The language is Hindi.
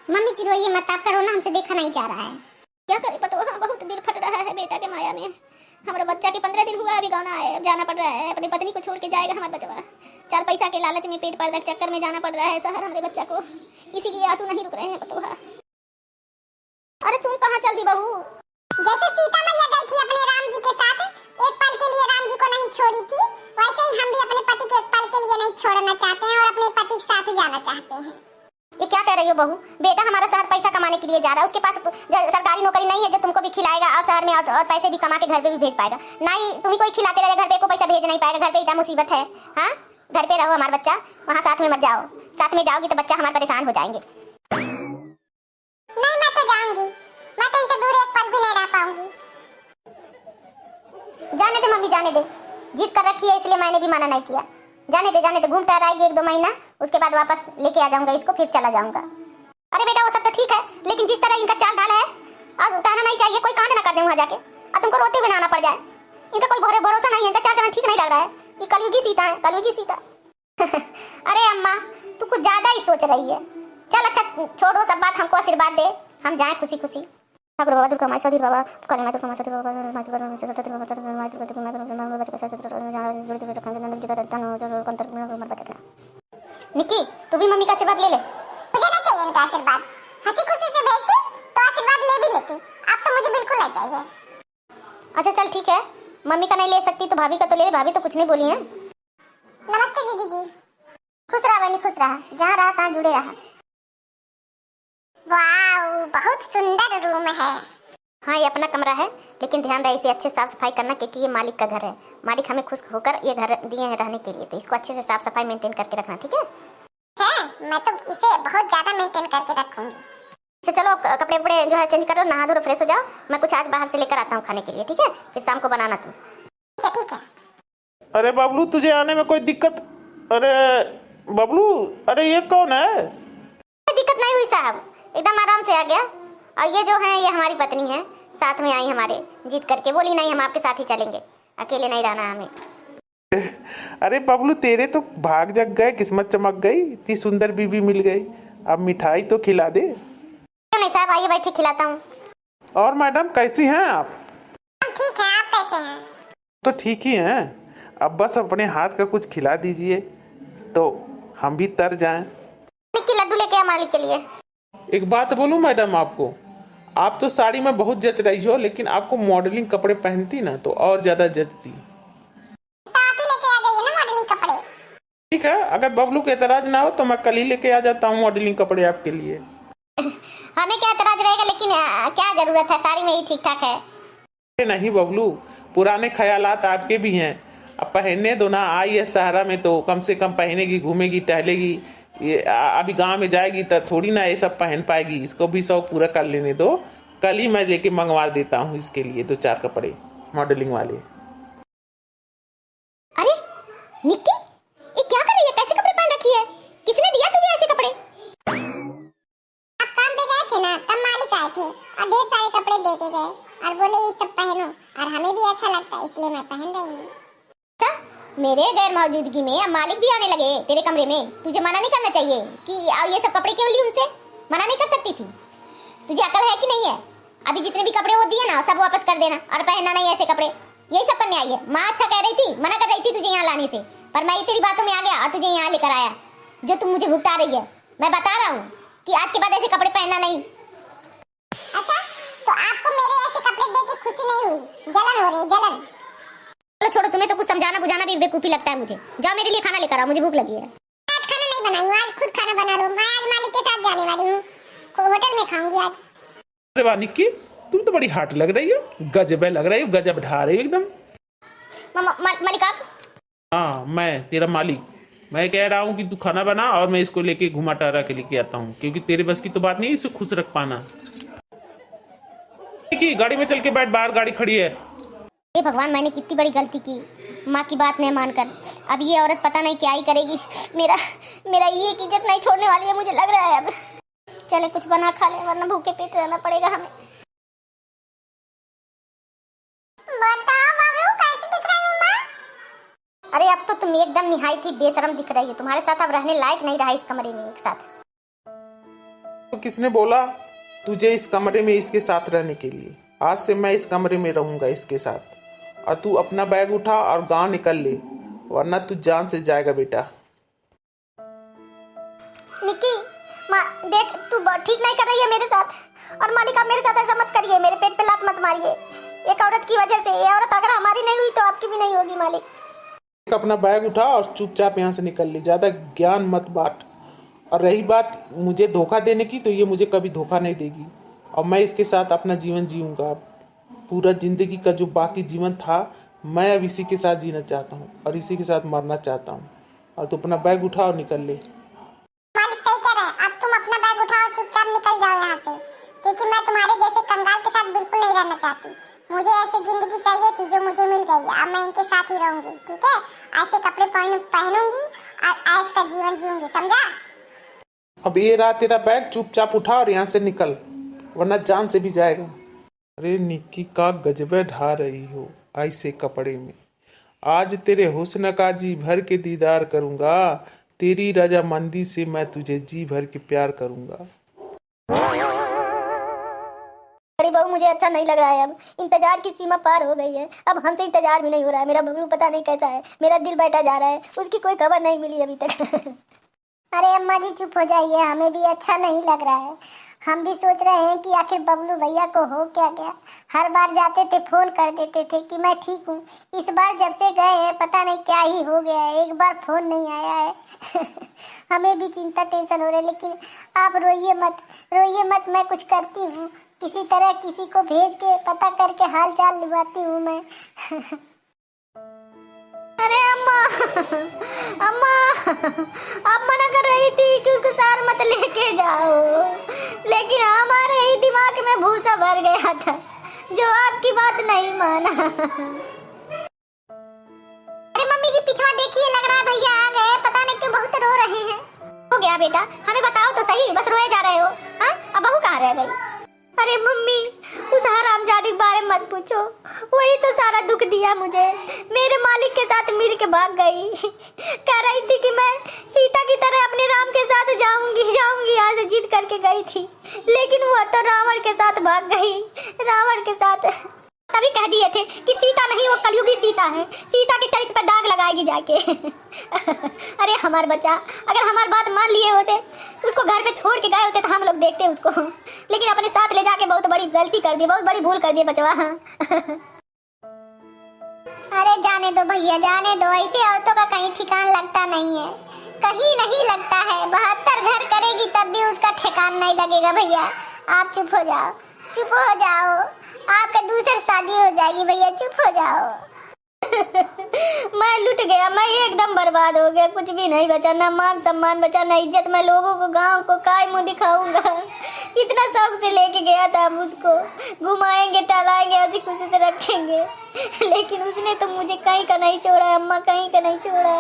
मम्मी जी रोइए मत, आप करो ना, हमसे देखा नहीं जा रहा है। क्या करे पतो, हाँ बहुत दिल फट रहा है बेटा के माया में। हमारा बच्चा के 15 दिन हुआ अभी गाँव आए, जाना पड़ रहा है। अपनी पत्नी को छोड़ के जाएगा हमारा बच्चा। 4 पैसा के लालच में, पेट पर्दा के चक्कर में जाना पड़ रहा है शहर हमारे बच्चा को। इसीलिए आंसू नहीं रुक रहे हैं पतो। अरे तुम कहाँ चल दी बहू? जैसे सीता मैया गई थी अपने राम जी के साथ, एक पल के लिए राम जी को नहीं छोड़ी थी, वैसे ही हम भी अपने पति को एक पल के लिए नहीं छोड़ना चाहते हैं और अपने पति के साथ जाना चाहते हैं। ये क्या कह रही हो बहू? बेटा हमारा शहर पैसा कमाने के लिए जा रहा है, उसके पास सरकारी नौकरी नहीं है जो तुमको भी खिलाएगा और शहर में और पैसे भी कमा के घर पे भी भेज पाएगा। नहीं तुम ही कोई खिलाते रहे, घर पे को पैसा भेज नहीं पाएगा। घर पे इतना मुसीबत है। हाँ घर पे रहो हमारा बच्चा, वहाँ साथ में मत जाओ। साथ में जाओगी तो बच्चा हमारे परेशान हो जाएंगे। नहीं मैं तो जाऊंगी, मैं तो इनसे दूर एक पल भी नहीं रह पाऊंगी। जाने दे मम्मी जाने दे, जिद कर रखी है इसलिए मैंने भी मना नहीं किया। जाने दे घूमता रहेगी 1-2 महीना, उसके बाद वापस लेके आ जाऊंगा इसको, फिर चला जाऊंगा। अरे बेटा वो सब तो ठीक है, लेकिन जिस तरह इनका चाल ढाल है और कहना नहीं चाहिए, कोई कांड ना कर दे वहाँ जाके और तुमको रोते हुए आना पड़ जाए। इनका कोई भरोसा नहीं है, इनका चाल चलन ठीक नहीं लग रहा है। ये कलयुगी सीता है, कलयुगी सीता। अरे अम्मा तू कुछ ज्यादा ही सोच रही है। चल अच्छा छोड़ो सब बात, हमको आशीर्वाद दे, हम जाए खुशी खुशी। ठाकुर बाबा दुर्गा माई सदी बाबा काली माई दुर्गा माई सदी बाबा माई दुर्गा माई सदी बाबा माई दुर्गा माई दुर्गा। निक्की तू भी मम्मी का आशीर्वाद ले ले। मुझे नहीं चाहिए इनका आशीर्वाद, हंसी खुशी से भेजती तो आशीर्वाद ले भी लेती, अब तो मुझे बिल्कुल नहीं चाहिए। अच्छा चल ठीक है, मम्मी का नहीं ले सकती तो भाभी का तो ले ले, भाभी तो कुछ नहीं बोली है। नमस्ते दीदी जी। खुश रहा बहनी खुश रहा, जहाँ रहा तहाँ जुड़े रहा। वाओ बहुत सुंदर रूम है। हाँ ये अपना कमरा है, लेकिन ध्यान रहे इसे अच्छे साफ सफाई करना, क्योंकि ये मालिक का घर है। मालिक हमें खुश होकर ये घर दिए हैं रहने के लिए, तो इसको अच्छे से साफ सफाई मेंटेन करके रखना, ठीक है? मैं तो इसे बहुत ज्यादा मेंटेन करके रखूंगी। तो चलो कपड़े वपड़े जो है चेंज करो, नहा धो फ्रेश हो जाओ। मैं कुछ आज बाहर से लेकर आता हूँ खाने के लिए, ठीक है? फिर शाम को बनाना तुम। ठीक है। अरे बबलू तुझे आने में कोई दिक्कत? अरे बबलू, अरे ये कौन है? दिक्कत नहीं हुई साहब, एकदम आराम से आ गया। और ये जो है ये हमारी पत्नी है, साथ में आई हमारे, जीत करके बोली नहीं हम आपके साथ ही चलेंगे, अकेले नहीं रहना हमें। अरे बबलू तेरे तो भाग जग गए, किस्मत चमक गई, इतनी सुंदर बीवी मिल गई। अब मिठाई तो खिला दे। क्यों नहीं साहब, आइए बैठिए खिलाता हूँ। और मैडम कैसी हैं आप? ठीक है, आप कैसे हैं? तो ठीक ही हैं, अब बस अपने हाथ का कुछ खिला दीजिए तो हम भी तर जाएं। निक्की लड्डू लेके आ मालिक के लिए। एक बात बोलूं मैडम आपको, आप तो साड़ी में बहुत जच रही हो, लेकिन आपको मॉडलिंग कपड़े पहनती ना तो और ज्यादा जचती। तो आप ही लेके आ जाइए ना मॉडलिंग कपड़े। ठीक है, अगर बबलू के एतराज ना हो तो मैं कल ही लेके आ जाता हूँ मॉडलिंग कपड़े आपके लिए। हमें क्या एतराज रहेगा, लेकिन क्या जरूरत है, साड़ी में ही ठीक ठाक है। नहीं बबलू, पुराने ख्यालात आपके भी हैं, अब पहनने दो ना। आई है सहारा में तो कम से कम पहनेगी, घूमेगी टहलेगी। ये अभी गांव में जाएगी तो थोड़ी ना ये सब पहन पाएगी, इसको भी शौक पूरा कर लेने दो। कल ही मैं लेके मंगवा देता हूँ इसके लिए 2-4 कपड़े मॉडलिंग वाले। अरे निक्की ये क्या कर रही है, कैसे कपड़े पहन रखी है? किसने दिया तुझे ऐसे कपड़े? आप काम पे गए थे ना, तब मालिक आए थे और ढेर सारे कपड़े दे के गए और बोले ये सब पहनो, और हमें भी अच्छा लगता है इसलिए मैं पहन रही हूँ। अच्छा मेरे गैर मौजूदगी में अब मालिक भी आने लगे तेरे कमरे में, तुझे मना नहीं करना चाहिए कि ये सब कपड़े क्यों ली उनसे? मना नहीं कर सकती थी? तुझे अकल है कि नहीं है? अभी जितने भी कपड़े वो दिए ना सब वापस कर देना और पहनना नहीं ऐसे कपड़े। यही सब करने आई है। माँ अच्छा कह रही थी, मना कर रही थी तुझे यहाँ लाने से, पर मैं तेरी बातों में आ गया और तुझे यहाँ लेकर आया। जो तुम मुझे भुगता रही है, मैं बता रहा हूँ कि आज के बाद ऐसे कपड़े पहनना नहीं। अच्छा तो आपको मेरे ऐसे कपड़े देख के खुशी नहीं हुई, जलन हो रही, जलन? चलो छोड़ो, तुम्हें तो कुछ समझाना बुझाना भी बेवकूफी लगता है मुझे। जाओ मेरे लिए खाना लेकर आओ, मुझे भूख लगी है। आज खाना नहीं बनाई हूँ, आज खुद खाना बना लूँ। मैं आज मालिक के साथ जाने वाली हूँ, होटल में खाऊंगी आज। अरे वाह निक्की, तुम तो बड़ी हॉट लग रही हो, गजब लग रही हो, गजब ढा रही हो एकदम। मालिक आप? हाँ मैं तेरा मालिक। मैं कह रहा हूँ कि तू खाना बना और मैं इसको लेके घुमा टहरा के लेके आता हूँ, क्योंकि तेरे बस की तो बात नहीं इसे खुश रख पाना। गाड़ी में चल के बैठ, बाहर गाड़ी खड़ी है। हे भगवान, मैंने कितनी बड़ी गलती की माँ की बात नहीं मानकर। अब ये औरत पता नहीं क्या ही करेगी। मेरा ये की इज्जत नहीं छोड़ने वाली है, मुझे लग रहा है। अब चले कुछ बना खा ले, वरना भूखे पेट रहना पड़ेगा हमें। बताओ बबलू कैसी दिख रही हूँ माँ? अरे अब तो तुम एकदम निहायत ही बेशरम दिख रही है। तुम्हारे साथ अब रहने लायक नहीं रहा इस कमरे में एक साथ। अब किसने बोला तुझे इस कमरे में इसके साथ रहने के लिए? आज से मैं इस कमरे में रहूंगा इसके साथ, और तू अपना बैग उठा और गांव निकल ले, वरना तू जान से जाएगा बेटा। निक्की माँ देख, तू ठीक नहीं कर रही है मेरे साथ, और मालिक आप मेरे साथ ऐसा मत करिए, मेरे पेट पे लात मत मारिए। एक औरत की वजह से, ये औरत अगर हमारी नहीं हुई तो आपकी भी नहीं होगी मालिक। अपना बैग उठा और चुपचाप यहाँ से निकल ले, ज्यादा ज्ञान मत बांट। और रही बात मुझे धोखा देने की, तो ये मुझे कभी धोखा नहीं देगी, और मैं इसके साथ अपना जीवन जीऊंगा। पूरा जिंदगी का जो बाकी जीवन था, मैं अब इसी के साथ जीना चाहता हूँ और इसी के साथ मरना चाहता हूँ। और तू अपना बैग उठा और निकल ले। मालिक सही कह रहा है, अब तुम अपना बैग उठाओ और चुपचाप निकल जाओ यहाँ से, क्योंकि मैं तुम्हारे जैसे कंगाल के साथ बिल्कुल नहीं रहना चाहती। मुझे ऐसी जिंदगी चाहिए थी जो मुझे मिल गई, अब मैं इनके साथ ही रहूंगी, ठीक है? ऐसे कपड़े पहनूंगी और ऐश का जीवन जीऊंगी, समझा? अब ये रहा तेरा बैग, चुपचाप उठा और यहाँ से निकल, वरना जान से भी जाएगा। अरे निक्की का गजबे ढा रही हो ऐसे कपड़े में। आज तेरे हुस्न का जी भर के दीदार करूंगा, तेरी रजामंदी से मैं तुझे जी भर के प्यार करूंगा। बड़ी बहू मुझे अच्छा नहीं लग रहा है, अब इंतजार की सीमा पार हो गई है, अब हमसे इंतजार भी नहीं हो रहा है। मेरा बबलू पता नहीं कैसा है, मेरा दिल बैठा जा रहा है, उसकी कोई खबर नहीं मिली अभी तक। अरे अम्मा जी चुप हो जाइए, हमें भी अच्छा नहीं लग रहा है। हम भी सोच रहे हैं कि आखिर बबलू भैया को हो क्या गया। हर बार जाते थे फोन कर देते थे कि मैं ठीक हूँ, इस बार जब से गए हैं पता नहीं क्या ही हो गया है, एक बार फोन नहीं आया है। हमें भी चिंता टेंशन हो रही है, लेकिन आप रोइए मत, मैं कुछ करती हूँ, किसी तरह किसी को भेज के पता करके हाल चाल लिवाती हूँ मैं। अरे अम्मा आप मना कर रही थी कि उसको सार मत लेके जाओ, लेकिन हमारे ही दिमाग में भूसा भर गया था जो आपकी बात नहीं माना। अरे मम्मी जी पीछे देखिए, लग रहा है भैया आ गए, पता नहीं क्यों बहुत रो रहे हैं। हो गया बेटा, हमें बताओ तो सही, बस रोए जा रहे हो। हाँ अब बहू कहाँ रह गई? अरे मम्मी उस हरामजादी के बारे में मत पूछो, वही तो सारा दुख दिया मुझे। मेरे मालिक के साथ मिल के भाग गई, कह रही थी कि मैं सीता की तरह अपने राम के साथ जाऊंगी यहाँ से जिद करके गई थी, लेकिन वो तो रावण के साथ भाग गई। रावण के साथ तभी कह दिए थे कि सीता नहीं, वो कलयुगी सीता है, सीता के चरित्र पर दाग लगाएगी जाके। अरे हमारा बच्चा अगर हमारी बात मान लिए होते, उसको घर पे छोड़ के गए होते तो हम लोग देखते उसको, लेकिन अपने साथ ले जाके बहुत बड़ी गलती कर दी, बहुत बड़ी भूल कर दी बचवा। अरे जाने दो भैया, जाने दो, ऐसे औरतों का कहीं ठिकान लगता नहीं है, कहीं नहीं लगता है। 72 घर करेगी तब भी उसका ठिकान नहीं लगेगा भैया। आप चुप हो जाओ, आपका दूसरी शादी हो जाएगी भैया, चुप हो जाओ। मैं लुट गया, मैं एकदम बर्बाद हो गया, कुछ भी नहीं बचा, ना मान सम्मान बचा, ना इज्जत। मैं लोगों को गांव को काय मुंह दिखाऊंगा? इतना शौक से लेके गया था मुझको, घुमाएंगे टहलाएंगे हंसी खुशी से रखेंगे, लेकिन उसने तो मुझे कहीं का नहीं छोड़ा अम्मा, कहीं का नहीं छोड़ा।